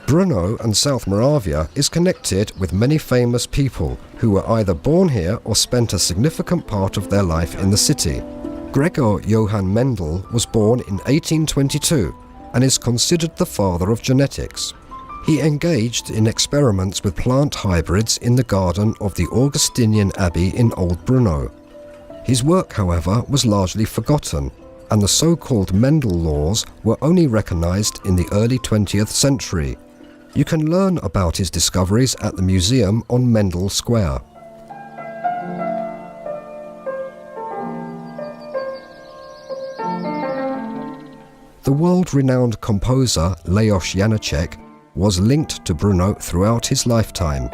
Brno and South Moravia is connected with many famous people who were either born here or spent a significant part of their life in the city. Gregor Johann Mendel was born in 1822 and is considered the father of genetics. He engaged in experiments with plant hybrids in the garden of the Augustinian Abbey in Old Brno. His work, however, was largely forgotten, and the so-called Mendel laws were only recognized in the early 20th century. You can learn about his discoveries at the museum on Mendel Square. The world-renowned composer Leos Janáček was linked to Brno throughout his lifetime.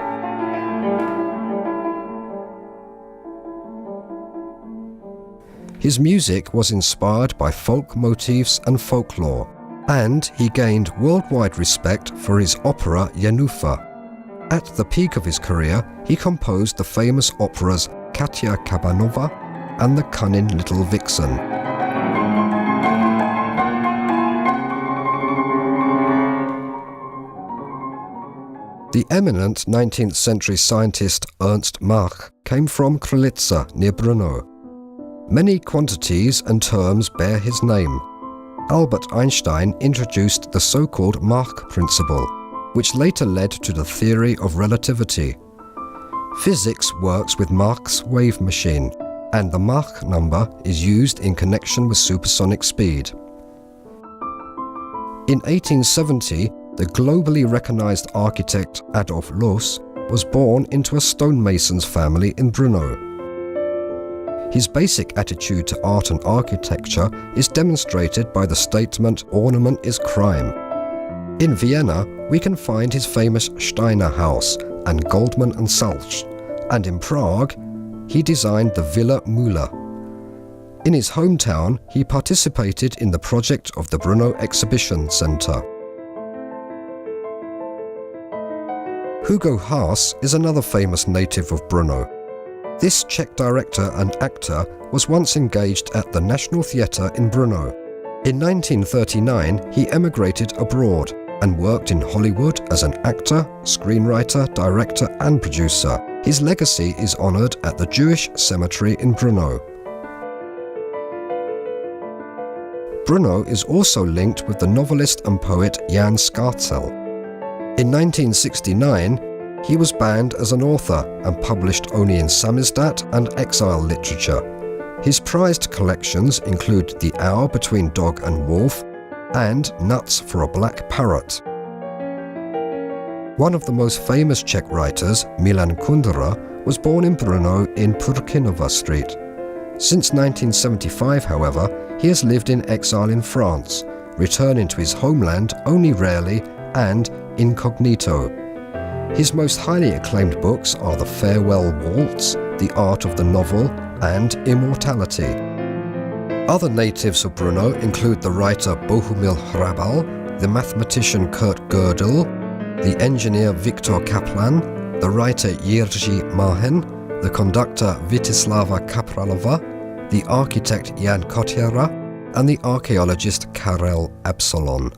His music was inspired by folk motifs and folklore, and he gained worldwide respect for his opera Jenůfa. At the peak of his career, he composed the famous operas Katia Kabanova and The Cunning Little Vixen. The eminent 19th century scientist Ernst Mach came from Krlica near Brno. Many quantities and terms bear his name. Albert Einstein introduced the so-called Mach principle, which later led to the theory of relativity. Physics works with Mach's wave machine, and the Mach number is used in connection with supersonic speed. In 1870, the globally recognized architect Adolf Loos was born into a stonemason's family in Brno. His basic attitude to art and architecture is demonstrated by the statement, "Ornament is crime." In Vienna, we can find his famous Steiner House and Goldman and Salch, and in Prague, he designed the Villa Müller. In his hometown, he participated in the project of the Brno Exhibition Center. Hugo Haas is another famous native of Brno. This Czech director and actor was once engaged at the National Theatre in Brno. In 1939, he emigrated abroad and worked in Hollywood as an actor, screenwriter, director and producer. His legacy is honored at the Jewish Cemetery in Brno. Brno is also linked with the novelist and poet Jan Skácel. In 1969, he was banned as an author and published only in samizdat and exile literature. His prized collections include The Hour Between Dog and Wolf and Nuts for a Black Parrot. One of the most famous Czech writers, Milan Kundera, was born in Brno in Purkinova Street. Since 1975, however, he has lived in exile in France, returning to his homeland only rarely and incognito. His most highly acclaimed books are The Farewell Waltz, The Art of the Novel, and Immortality. Other natives of Brno include the writer Bohumil Hrabal, the mathematician Kurt Gödel, the engineer Viktor Kaplan, the writer Jiří Máhen, the conductor Vítislava Kapralova, the architect Jan Kotyara, and the archaeologist Karel Absolon.